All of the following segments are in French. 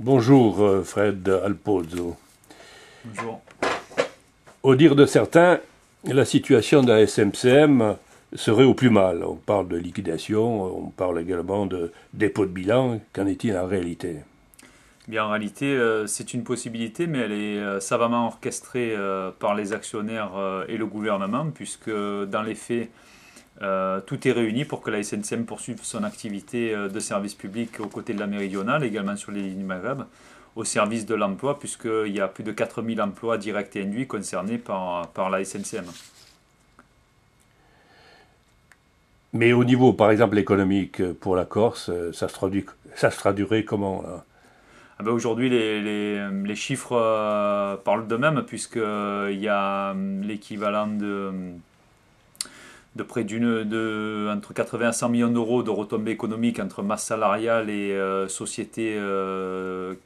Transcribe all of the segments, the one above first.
Bonjour Fred Alpozzo. Bonjour. Au dire de certains, la situation de la SMCM serait au plus mal. On parle de liquidation, on parle également de dépôt de bilan. Qu'en est-il en réalité? Bien, en réalité, c'est une possibilité, mais elle est savamment orchestrée par les actionnaires et le gouvernement, puisque dans les faits, tout est réuni pour que la SNCM poursuive son activité de service public aux côtés de la méridionale, également sur les lignes du Maghreb, au service de l'emploi, puisqu'il y a plus de 4000 emplois directs et induits concernés par la SNCM. Mais au niveau, par exemple, économique, pour la Corse, ça se traduirait comment là? Ah ben aujourd'hui, les chiffres parlent d'eux-mêmes, puisqu'il y a l'équivalent de près entre 80 et 100 millions d'euros de retombées économiques entre masse salariale et sociétés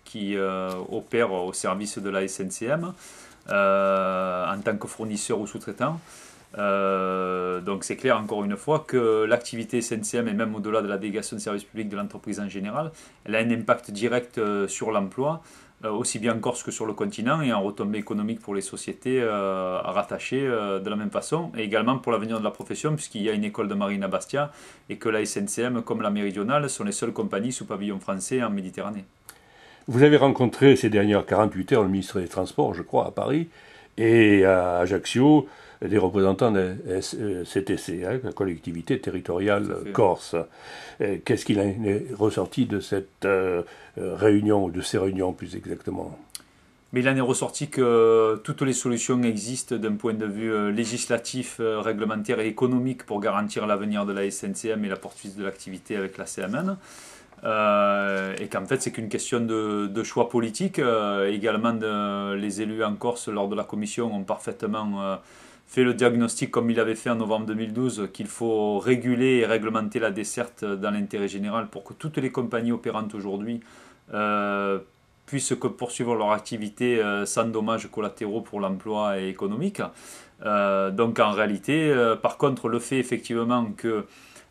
qui opèrent au service de la SNCM en tant que fournisseur ou sous-traitant. Donc c'est clair encore une fois que l'activité SNCM et même au-delà de la délégation de service public de l'entreprise en général, elle a un impact direct sur l'emploi, aussi bien en Corse que sur le continent, et en retombée économique pour les sociétés rattachées de la même façon, et également pour l'avenir de la profession, puisqu'il y a une école de marine à Bastia, et que la SNCM, comme la Méridionale, sont les seules compagnies sous pavillon français en Méditerranée. Vous avez rencontré ces dernières 48 heures le ministre des Transports, je crois, à Paris, et à Ajaccio, des représentants de CTC, la collectivité territoriale corse. Qu'est-ce qu'il est ressorti de cette réunion, ou de ces réunions plus exactement? Mais il en est ressorti que toutes les solutions existent d'un point de vue législatif, réglementaire et économique pour garantir l'avenir de la SNCM et la poursuite de l'activité avec la CMN. Et qu'en fait, c'est qu'une question de choix politique. Également, les élus en Corse, lors de la commission, ont parfaitement fait le diagnostic, comme il avait fait en novembre 2012, qu'il faut réguler et réglementer la desserte dans l'intérêt général pour que toutes les compagnies opérantes aujourd'hui puissent poursuivre leur activité sans dommages collatéraux pour l'emploi et économique. Donc en réalité, par contre, le fait effectivement que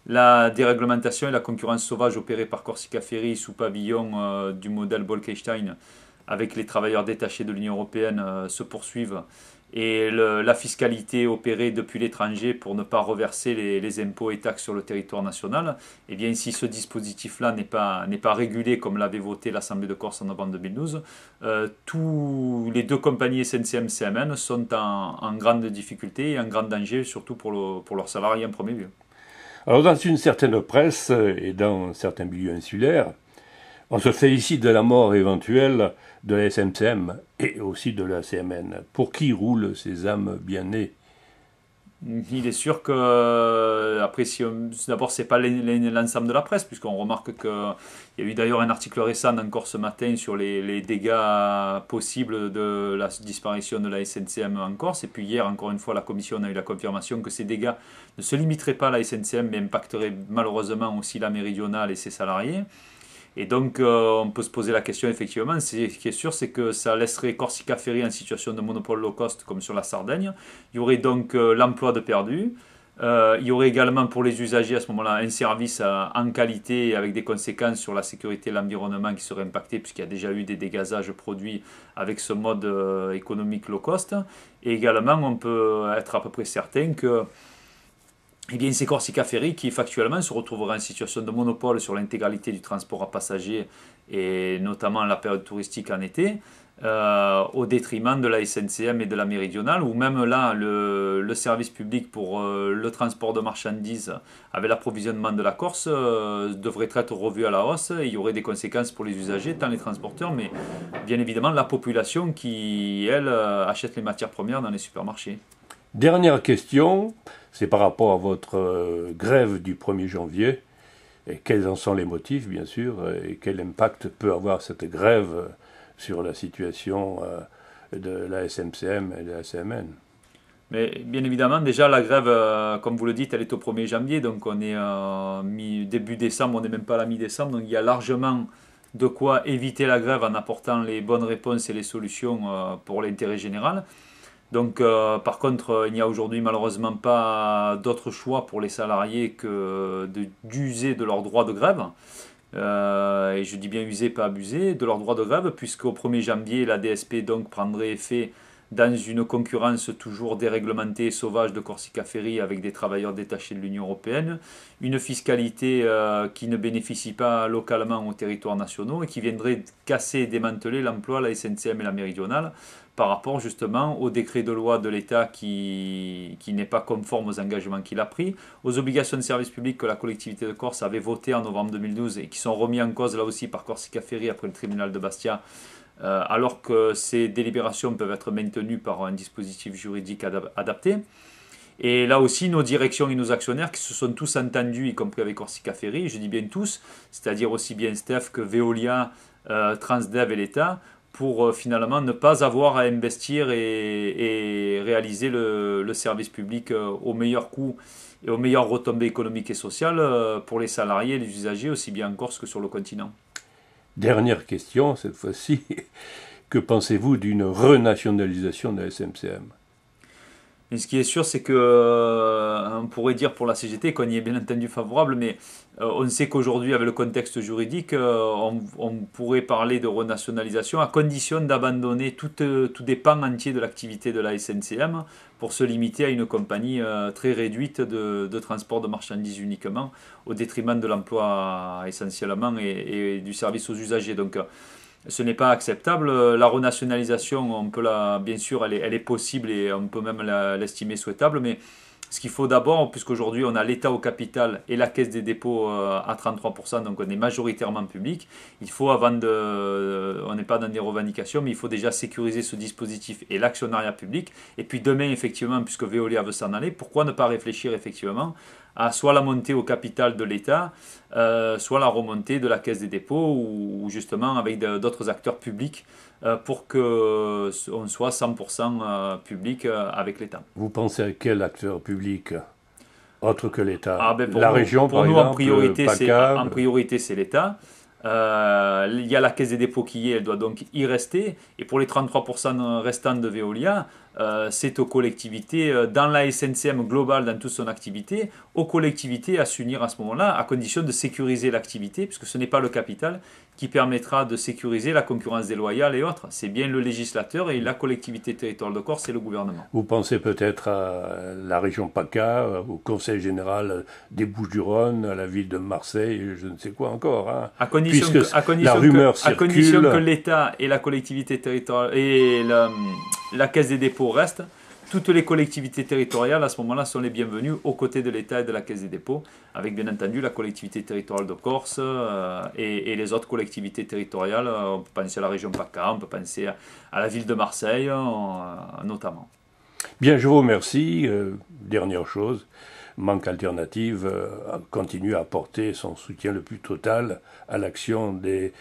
la déréglementation et la concurrence sauvage opérée par Corsica Ferry sous pavillon du modèle Bolkestein avec les travailleurs détachés de l'Union européenne se poursuivent, et la fiscalité opérée depuis l'étranger pour ne pas reverser les impôts et taxes sur le territoire national, et bien si ce dispositif-là n'est pas régulé comme l'avait voté l'Assemblée de Corse en novembre 2012, tous les deux compagnies SNCM-CMN sont en grande difficulté et en grand danger, surtout pour leurs salariés en premier lieu. Alors, dans une certaine presse et dans certains milieux insulaires, on se félicite de la mort éventuelle de la SMCM et aussi de la CMN. Pour qui roulent ces âmes bien nées? Il est sûr que, après, d'abord, c'est pas l'ensemble de la presse, puisqu'on remarque qu'il y a eu d'ailleurs un article récent encore ce matin sur les dégâts possibles de la disparition de la SNCM en Corse. Et puis hier, encore une fois, la commission a eu la confirmation que ces dégâts ne se limiteraient pas à la SNCM, mais impacteraient malheureusement aussi la méridionale et ses salariés. Et donc, on peut se poser la question, effectivement. Ce qui est sûr, c'est que ça laisserait Corsica Ferry en situation de monopole low cost, comme sur la Sardaigne. Il y aurait donc l'emploi de perdu. Il y aurait également pour les usagers à ce moment-là un service en qualité, avec des conséquences sur la sécurité et l'environnement qui seraient impactés, puisqu'il y a déjà eu des dégazages produits avec ce mode économique low cost. Et également, on peut être à peu près certain que eh bien, c'est Corsica Ferry qui factuellement se retrouvera en situation de monopole sur l'intégralité du transport à passagers, et notamment la période touristique en été, au détriment de la SNCM et de la Méridionale, où même là, le service public pour le transport de marchandises avec l'approvisionnement de la Corse devrait être revu à la hausse, et il y aurait des conséquences pour les usagers, tant les transporteurs, mais bien évidemment la population qui, elle, achète les matières premières dans les supermarchés. Dernière question, c'est par rapport à votre grève du 1er janvier. Et quels en sont les motifs, bien sûr, et quel impact peut avoir cette grève sur la situation de la SMCM et de la CMN? Mais bien évidemment, déjà la grève, comme vous le dites, elle est au 1er janvier, donc on est début décembre, on n'est même pas à la mi-décembre, donc il y a largement de quoi éviter la grève en apportant les bonnes réponses et les solutions pour l'intérêt général. Donc, par contre, il n'y a aujourd'hui malheureusement pas d'autre choix pour les salariés que d'user de leur droit de grève, et je dis bien usés, pas abusés, de leur droit de grève, puisqu'au 1er janvier, la DSP donc prendrait effet dans une concurrence toujours déréglementée et sauvage de Corsica Ferry avec des travailleurs détachés de l'Union européenne, une fiscalité qui ne bénéficie pas localement aux territoires nationaux et qui viendrait casser et démanteler l'emploi à la SNCM et la Méridionale par rapport justement au décret de loi de l'État qui n'est pas conforme aux engagements qu'il a pris, aux obligations de service public que la collectivité de Corse avait votées en novembre 2012 et qui sont remis en cause là aussi par Corsica Ferry après le tribunal de Bastia, alors que ces délibérations peuvent être maintenues par un dispositif juridique adapté. Et là aussi, nos directions et nos actionnaires qui se sont tous entendus, y compris avec Corsica Ferry, je dis bien tous, c'est-à-dire aussi bien Steph que Veolia, Transdev et l'État, pour finalement ne pas avoir à investir et réaliser le service public au meilleur coût et aux meilleures retombées économiques et sociales pour les salariés et les usagers, aussi bien en Corse que sur le continent. Dernière question, cette fois-ci. Que pensez-vous d'une renationalisation de la SMCM ? Mais ce qui est sûr, c'est que on pourrait dire pour la CGT qu'on y est bien entendu favorable, mais on sait qu'aujourd'hui, avec le contexte juridique, on pourrait parler de renationalisation à condition d'abandonner tout des pans entiers de l'activité de la SNCM pour se limiter à une compagnie très réduite de transport de marchandises uniquement, au détriment de l'emploi essentiellement et du service aux usagers. Donc, ce n'est pas acceptable. La renationalisation, on peut bien sûr, elle est possible et on peut même l'estimer souhaitable, mais ce qu'il faut d'abord, puisqu'aujourd'hui on a l'État au capital et la Caisse des dépôts à 33%, donc on est majoritairement public, il faut on n'est pas dans des revendications, mais il faut déjà sécuriser ce dispositif et l'actionnariat public. Et puis demain, effectivement, puisque Veolia veut s'en aller, pourquoi ne pas réfléchir effectivement à soit la montée au capital de l'État, soit la remontée de la Caisse des dépôts, ou justement avec d'autres acteurs publics pour qu'on soit 100% public avec l'État. Vous pensez à quel acteur public autre que l'État ? La région, par exemple, en priorité, c'est l'État. Il y a la Caisse des dépôts qui elle doit donc y rester. Et pour les 33% restants de Veolia, c'est aux collectivités, dans la SNCM globale, dans toute son activité, aux collectivités à s'unir à ce moment-là, à condition de sécuriser l'activité, puisque ce n'est pas le capital qui permettra de sécuriser la concurrence déloyale et autres. C'est bien le législateur et la collectivité territoriale de Corse et le gouvernement. Vous pensez peut-être à la région PACA, au Conseil général des Bouches-du-Rhône, à la ville de Marseille, je ne sais quoi encore. Hein, à condition que l'État et la collectivité territoriale et la Caisse des dépôts restent. Toutes les collectivités territoriales, à ce moment-là, sont les bienvenues aux côtés de l'État et de la Caisse des dépôts, avec bien entendu la collectivité territoriale de Corse et les autres collectivités territoriales. On peut penser à la région PACA, on peut penser à la ville de Marseille, notamment. Bien, je vous remercie. Dernière chose, Manque Alternative continue à apporter son soutien le plus total à l'action des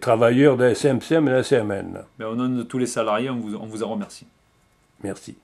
travailleurs de la SMCM et de la CMN. Mais au nom de tous les salariés, on vous en remercie. Merci.